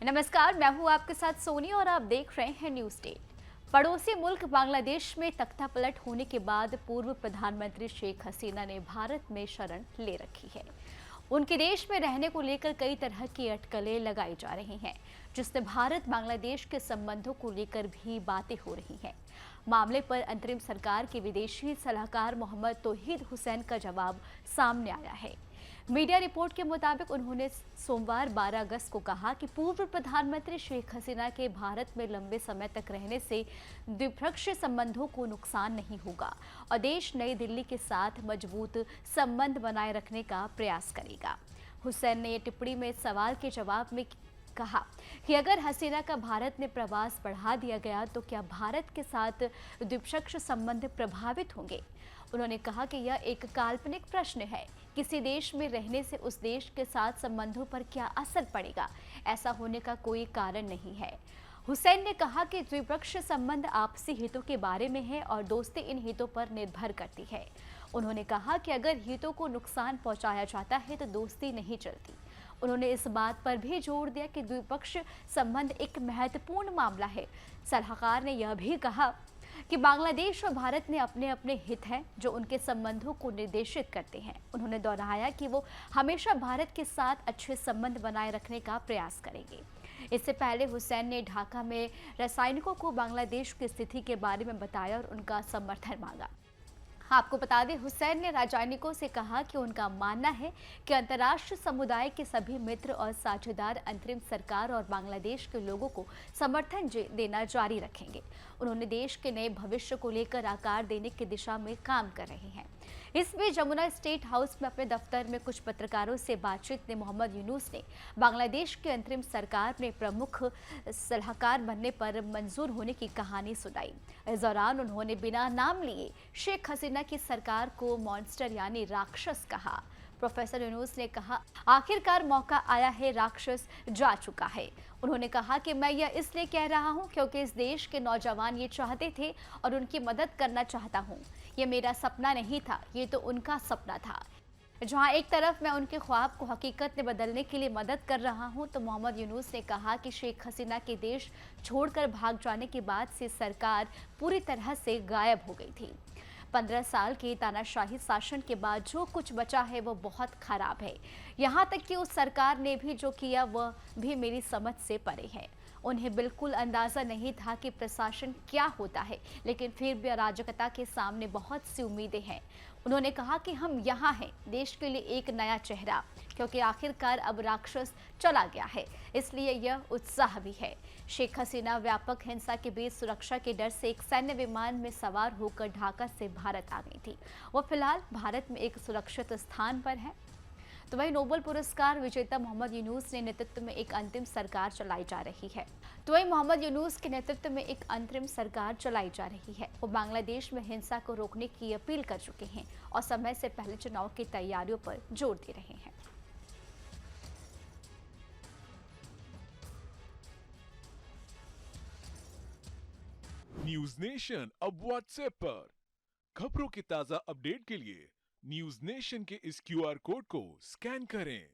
नमस्कार, मैं हूं आपके साथ सोनी और आप देख रहे हैं न्यूज स्टेट। पड़ोसी मुल्क बांग्लादेश में तख्तापलट होने के बाद पूर्व प्रधानमंत्री शेख हसीना ने भारत में शरण ले रखी है। उनके देश में रहने को लेकर कई तरह की अटकलें लगाई जा रही हैं, जिससे भारत बांग्लादेश के संबंधों को लेकर भी बातें हो रही हैं। मामले पर अंतरिम सरकार के विदेशी सलाहकार मोहम्मद तौहीद हुसैन का जवाब सामने आया है। मीडिया रिपोर्ट के मुताबिक उन्होंने सोमवार 12 अगस्त को कहा कि पूर्व प्रधानमंत्री शेख हसीना के भारत में लंबे समय तक रहने से द्विपक्षीय संबंधों को नुकसान नहीं होगा और देश नई दिल्ली के साथ मजबूत संबंध बनाए रखने का प्रयास करेगा। हुसैन ने ये टिप्पणी में सवाल के जवाब में कहा कि अगर हसीना का भारत में प्रवास बढ़ा दिया गया तो क्या भारत के साथ द्विपक्षीय संबंध प्रभावित होंगे। उन्होंने कहा कि यह एक काल्पनिक प्रश्न है। किसी देश में रहने से उस देश के साथ संबंधों पर क्या असर पड़ेगा, ऐसा होने का कोई कारण नहीं है। हुसैन ने कहा कि द्विपक्षीय संबंध आपसी हितों के बारे में है और दोस्ती इन हितों पर निर्भर करती है। उन्होंने कहा कि अगर हितों को नुकसान पहुंचाया जाता है तो दोस्ती नहीं चलती। उन्होंने इस बात पर भी जोर दिया कि द्विपक्षीय संबंध एक महत्वपूर्ण मामला है। सलाहकार ने यह भी कहा कि बांग्लादेश और भारत में अपने अपने हित हैं जो उनके संबंधों को निर्देशित करते हैं। उन्होंने दोहराया कि वो हमेशा भारत के साथ अच्छे संबंध बनाए रखने का प्रयास करेंगे। इससे पहले हुसैन ने ढाका में रसायनिकों को बांग्लादेश की स्थिति के बारे में बताया और उनका समर्थन मांगा। आपको बता दें, हुसैन ने राजनयिकों से कहा कि उनका मानना है कि अंतर्राष्ट्रीय समुदाय के सभी मित्र और साझेदार अंतरिम सरकार और बांग्लादेश के लोगों को समर्थन देना जारी रखेंगे। उन्होंने देश के नए भविष्य को लेकर आकार देने की दिशा में काम कर रहे हैं। इस बीच जमुना स्टेट हाउस में अपने दफ्तर में कुछ पत्रकारों से बातचीत में मोहम्मद यूनुस ने बांग्लादेश की अंतरिम सरकार में प्रमुख सलाहकार बनने पर मंजूर होने की कहानी सुनाई। इस दौरान उन्होंने बिना नाम लिए शेख हसीना की सरकार को मॉन्स्टर यानी राक्षस कहा। प्रोफेसर यूनुस ने कहा, आखिरकार मौका आया है, राक्षस जा चुका है। उन्होंने कहा कि मैं यह इसलिए कह रहा हूं क्योंकि इस देश के नौजवान ये चाहते थे और उनकी मदद करना चाहता हूं। ये मेरा सपना नहीं था, ये तो उनका सपना था। जहां एक तरफ मैं उनके ख्वाब को हकीकत में बदलने के लिए मदद कर रहा हूं, तो मोहम्मद यूनुस ने कहा कि शेख हसीना के देश छोड़कर भाग जाने के बाद से सरकार पूरी तरह से गायब हो गई थी। 15 साल के तानाशाही शासन के बाद जो कुछ बचा है वो बहुत खराब है। यहाँ तक कि उस सरकार ने भी जो किया वह भी मेरी समझ से परे है। उन्हें बिल्कुल अंदाजा नहीं था कि प्रशासन क्या होता है, लेकिन फिर भी अराजकता के सामने बहुत सी उम्मीदें हैं। उन्होंने कहा कि हम यहाँ हैं देश के लिए एक नया चेहरा, क्योंकि आखिरकार अब राक्षस चला गया है, इसलिए यह उत्साह भी है। शेख हसीना व्यापक हिंसा के बीच सुरक्षा के डर से एक सैन्य विमान में सवार होकर ढाका से भारत आ गई थी। वो फिलहाल भारत में एक सुरक्षित स्थान पर है। तो वही नोबेल पुरस्कार विजेता मोहम्मद यूनुस ने नेतृत्व में एक अंतिम सरकार चलाई जा रही है। वो बांग्लादेश में हिंसा को रोकने की अपील कर चुके हैं और समय से पहले चुनाव की तैयारियों पर जोर दे रहे हैं। न्यूज नेशन अब व्हाट्सएप पर खबरों की ताजा अपडेट के लिए न्यूज नेशन के इस क्यूआर कोड को स्कैन करें।